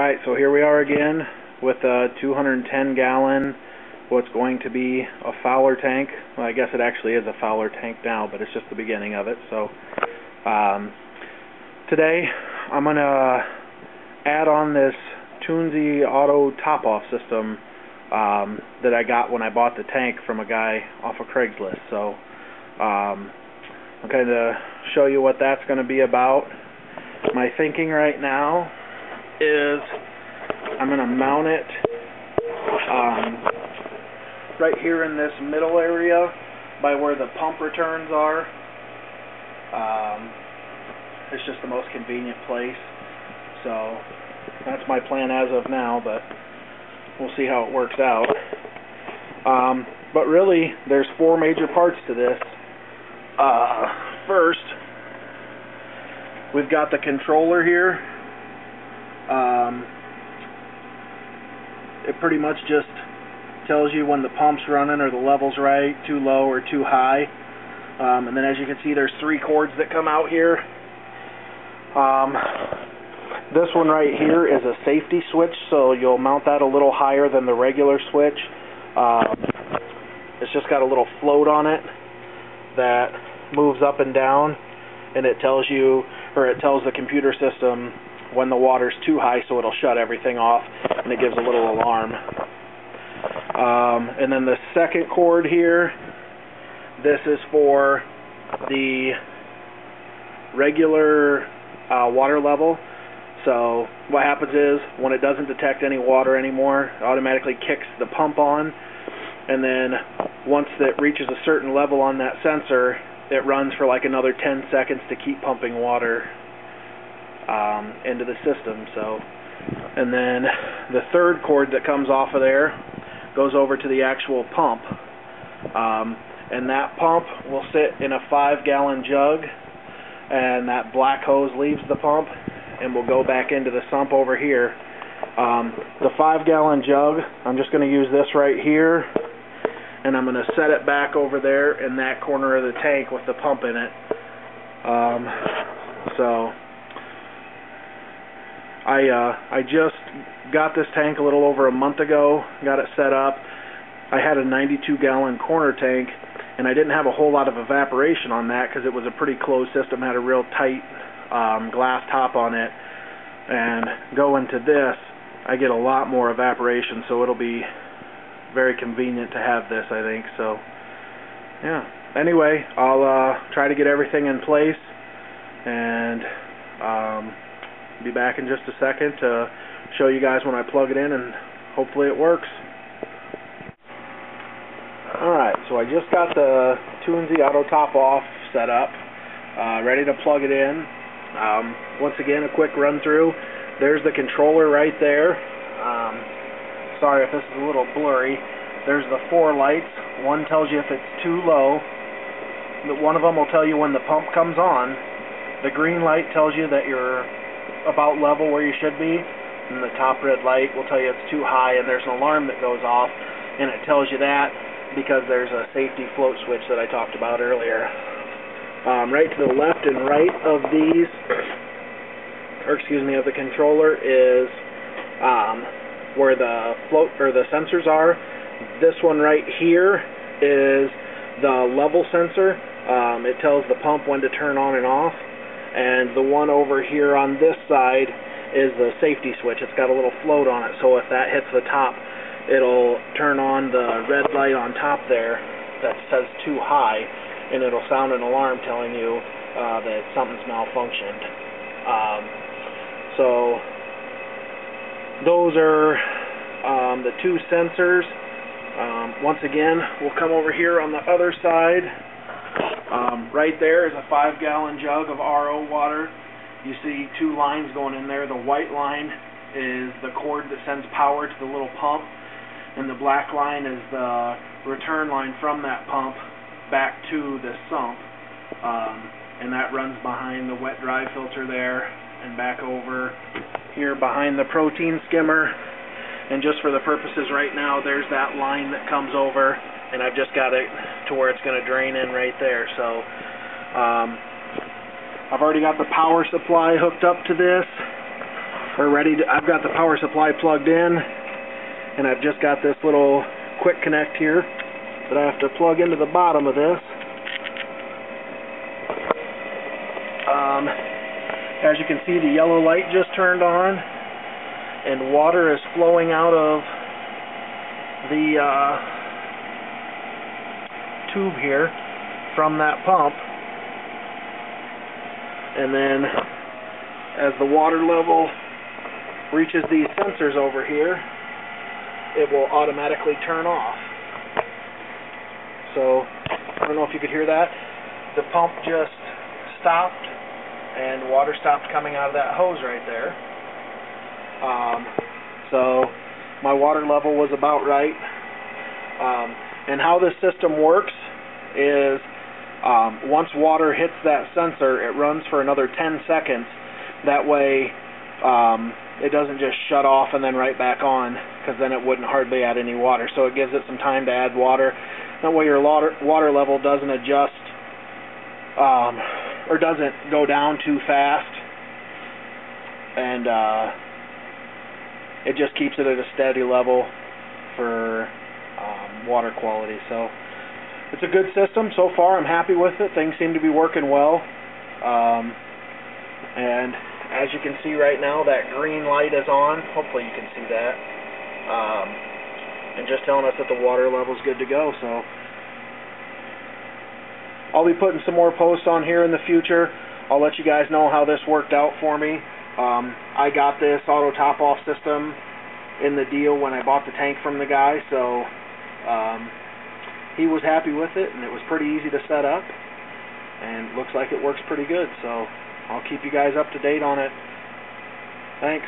Alright, so here we are again with a 210 gallon, what's going to be a FOWLR tank. Well, I guess it actually is a FOWLR tank now, but it's just the beginning of it. So today I'm going to add on this Tunze auto top-off system that I got when I bought the tank from a guy off of Craigslist. So I'm going to show you what that's going to be about. My thinking right now is I'm going to mount it right here in this middle area by where the pump returns are. It's just the most convenient place, so that's my plan as of now, but we'll see how it works out. But really, there's four major parts to this. First, we've got the controller here. It pretty much just tells you when the pump's running or the level's right, too low or too high. And then as you can see, there's three cords that come out here. This one right here is a safety switch, so you'll mount that a little higher than the regular switch. It's just got a little float on it that moves up and down, and it tells you, or it tells the computer system when the water's too high, so it'll shut everything off, and it gives a little alarm. And then the second cord here, this is for the regular water level. So what happens is, when it doesn't detect any water anymore, it automatically kicks the pump on, and then once it reaches a certain level on that sensor, it runs for like another 10 seconds to keep pumping water into the system. So, and then the third cord that comes off of there goes over to the actual pump, and that pump will sit in a 5-gallon jug, and that black hose leaves the pump and will go back into the sump over here. The 5-gallon jug, I'm just going to use this right here, and I'm going to set it back over there in that corner of the tank with the pump in it. So I just got this tank a little over a month ago, got it set up. I had a 92-gallon corner tank, and I didn't have a whole lot of evaporation on that because it was a pretty closed system, had a real tight glass top on it. And going to this, I get a lot more evaporation, so it'll be very convenient to have this, I think. So yeah, anyway, I'll try to get everything in place, and be back in just a second to show you guys when I plug it in, and hopefully it works. Alright, so I just got the Tunze Auto Top Off set up, ready to plug it in. Once again, a quick run through. There's the controller right there. Sorry if this is a little blurry. There's the four lights. One tells you if it's too low. One of them will tell you when the pump comes on. The green light tells you that you're about level where you should be, and the top red light will tell you it's too high, and there's an alarm that goes off, and it tells you that because there's a safety float switch that I talked about earlier. Right to the left and right of these, or excuse me, of the controller is where the float or the sensors are. This one right here is the level sensor. It tells the pump when to turn on and off. And the one over here on this side is the safety switch. It's got a little float on it, so if that hits the top, it'll turn on the red light on top there that says too high, and it'll sound an alarm telling you that something's malfunctioned. So those are the two sensors. Once again, we'll come over here on the other side. Right there is a 5-gallon jug of RO water. You see two lines going in there. The white line is the cord that sends power to the little pump, and the black line is the return line from that pump back to the sump, and that runs behind the wet dry filter there and back over here behind the protein skimmer. And just for the purposes right now, there's that line that comes over, and I've just got it to where it's going to drain in right there. So I've already got the power supply hooked up to this. are ready to, I've got the power supply plugged in, and I've just got this little quick connect here that I have to plug into the bottom of this. As you can see, the yellow light just turned on, and water is flowing out of the tube here from that pump. And then as the water level reaches these sensors over here, it will automatically turn off. So I don't know if you could hear that. The pump just stopped and water stopped coming out of that hose right there. So my water level was about right. And how this system works is once water hits that sensor, it runs for another 10 seconds. That way it doesn't just shut off and then right back on, because then it wouldn't hardly add any water. So it gives it some time to add water. That way your water level doesn't adjust or doesn't go down too fast, and it just keeps it at a steady level for water quality. So it's a good system so far. I'm happy with it. Things seem to be working well, and as you can see right now, that green light is on. Hopefully you can see that, and just telling us that the water level is good to go. So I'll be putting some more posts on here in the future. I'll let you guys know how this worked out for me. I got this auto top-off system in the deal when I bought the tank from the guy, so he was happy with it, and it was pretty easy to set up, and looks like it works pretty good. So I'll keep you guys up to date on it. Thanks.